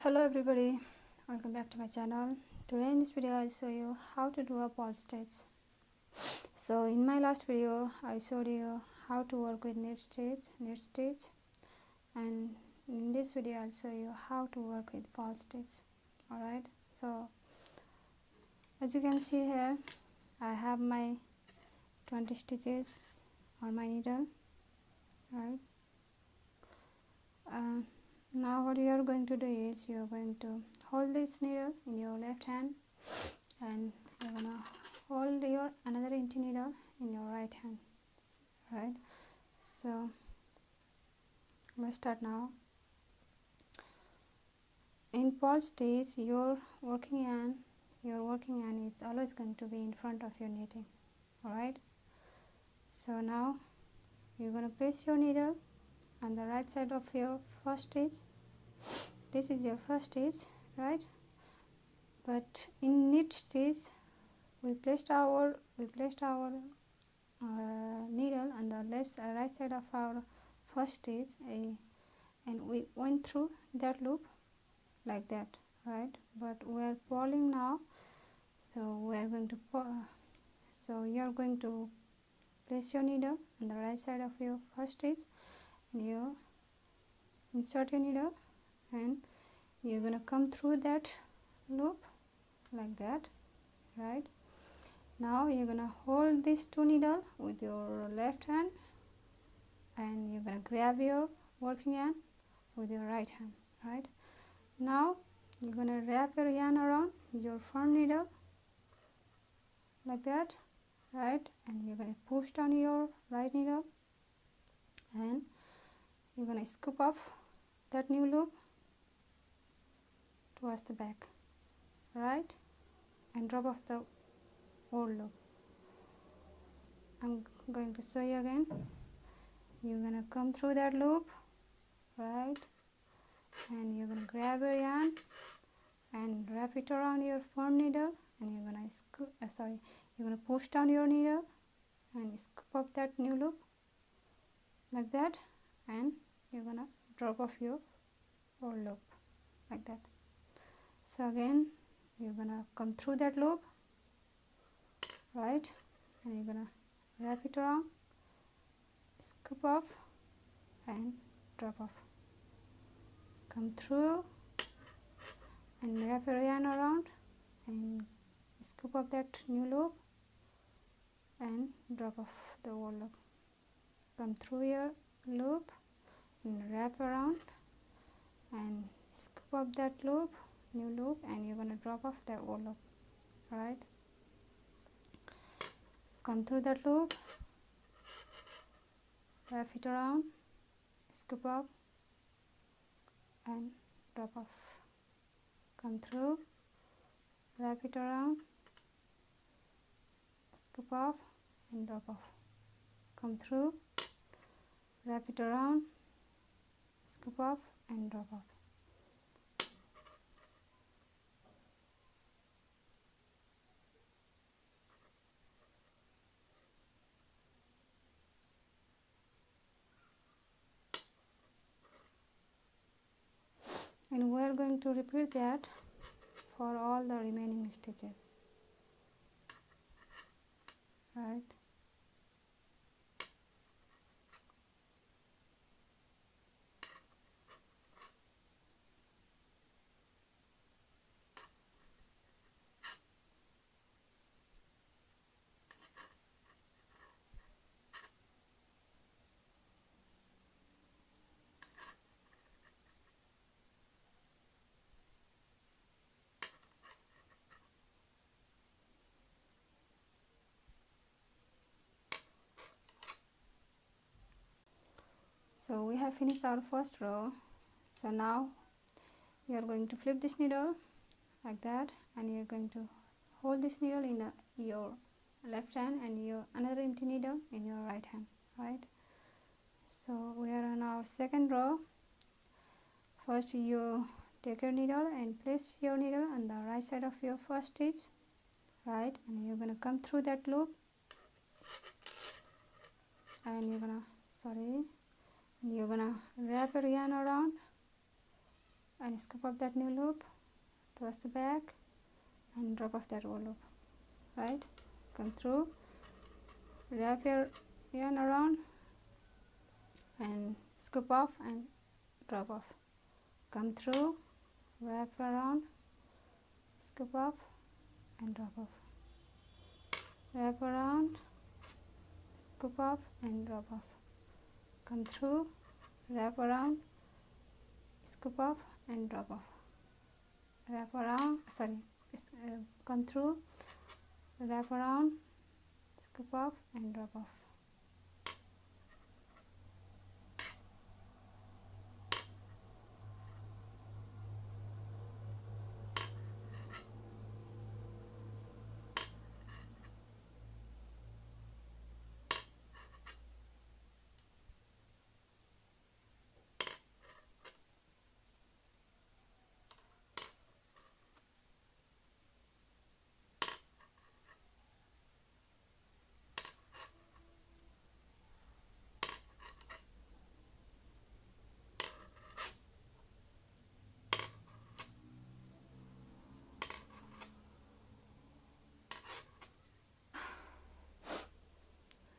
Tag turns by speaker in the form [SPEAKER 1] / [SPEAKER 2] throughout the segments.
[SPEAKER 1] Hello everybody, welcome back to my channel. Today in this video I'll show you how to do a purl stitch. So in my last video I showed you how to work with knit stitch, and in this video I'll show you how to work with purl stitch. Alright, so as you can see here I have my 20 stitches on my needle. Right. Now what you are going to do is you are going to hold this needle in your left hand and you are gonna hold your another empty needle in your right hand. Right. So let's start now. In purl stitch, your working hand is always going to be in front of your knitting. Alright. So now you're gonna place your needle on the right side of your first stitch. This is your first stitch, right? But in knit stitch we placed our needle on the right side of our first stitch, and we went through that loop like that, right? But we are purling now, so we are going to so you are going to place your needle on the right side of your first stitch and you insert your needle and you're gonna come through that loop like that, right? Now you're gonna hold these two needles with your left hand and you're gonna grab your working hand with your right hand, right? Now you're gonna wrap your yarn around your front needle like that, right? And you're gonna push down your right needle and you're gonna scoop off that new loop towards the back, right? And drop off the old loop. I'm going to show you again. You're gonna come through that loop, right? And you're gonna grab your yarn and wrap it around your front needle and you're gonna push down your needle and scoop up that new loop like that, and you're gonna drop off your old loop like that. So again you're gonna come through that loop, right? And you're gonna wrap it around, scoop off and drop off, come through and wrap your yarn around and scoop up that new loop and drop off the old loop, come through your loop and wrap around and scoop up that loop, new loop, and you're gonna drop off that old loop, right? Come through that loop, wrap it around, scoop up and drop off, come through, wrap it around, scoop off and drop off, come through, wrap it around, scoop off and drop off. And we are going to repeat that for all the remaining stitches, right? So we have finished our first row. So now you are going to flip this needle like that and you're going to hold this needle in your left hand and your another empty needle in your right hand, right? So we are on our second row. First you take your needle and place your needle on the right side of your first stitch, right? And you're gonna come through that loop and you're gonna wrap your yarn around and scoop up that new loop towards the back and drop off that old loop, right? Come through, wrap your yarn around and scoop off and drop off. Come through, wrap around, scoop off and drop off. Wrap around, scoop off and drop off. Come through, wrap around, scoop off and drop off. Wrap around, come through, wrap around, scoop off and drop off.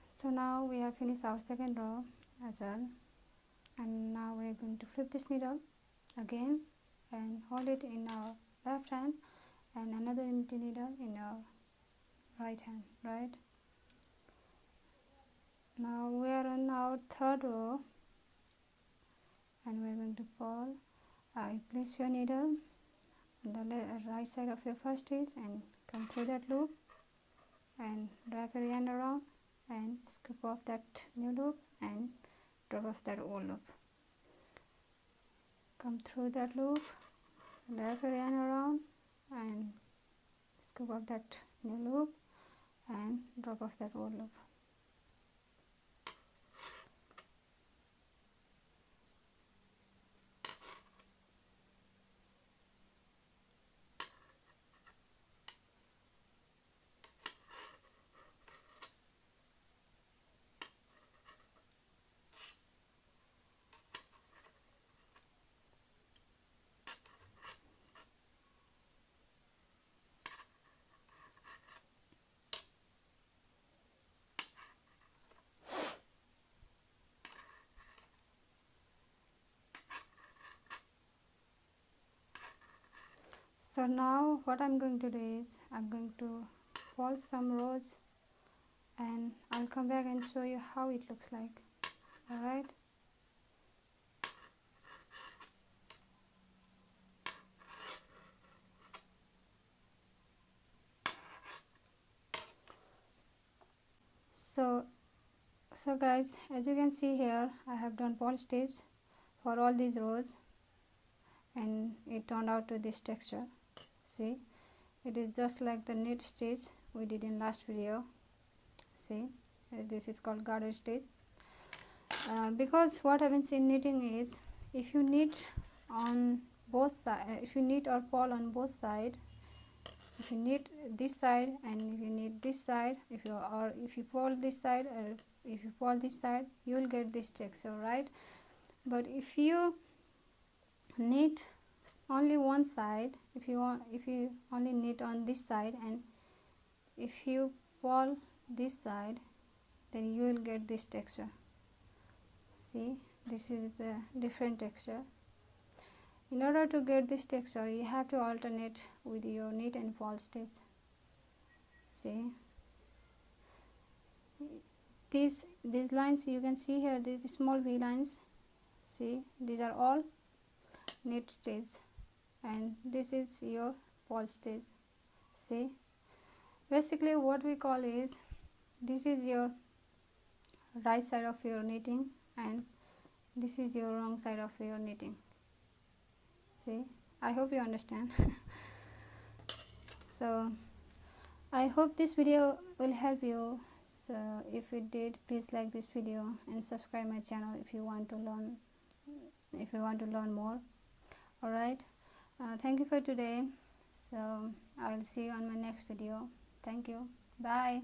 [SPEAKER 1] So now we have finished our second row as well, and now we are going to flip this needle again and hold it in our left hand and another empty needle in our right hand, right? Now we are on our third row and we are going to pull. Place your needle on the right side of your first stitch and come through that loop and wrap your yarn around and scoop off that new loop and drop off that old loop. Come through that loop, wrap your yarn around and scoop off that new loop and drop off that old loop. So now what I'm going to do is I'm going to pull some rows and I'll come back and show you how it looks like. Alright. So guys, as you can see here, I have done purl stitch for all these rows and it turned out to this texture. See, it is just like the knit stitch we did in last video. See, this is called garter stitch. Because what happens in knitting is, if you knit on both sides, if you knit or purl on both sides, if you knit this side and if you knit this side, if you purl this side or if you purl this side, you will get this texture, right? But if you knit only one side, if you only knit on this side and if you purl this side, then you will get this texture. See, this is the different texture. In order to get this texture, you have to alternate with your knit and purl stitch. See, these lines you can see here, these small V lines. See, these are all knit stitch and this is your purl stitch. See, basically what we call is, this is your right side of your knitting and this is your wrong side of your knitting. See, I hope you understand. So I hope this video will help you. So if it did, please like this video and subscribe my channel if you want to learn more. Alright, thank you for today. So I will see you on my next video. Thank you. Bye.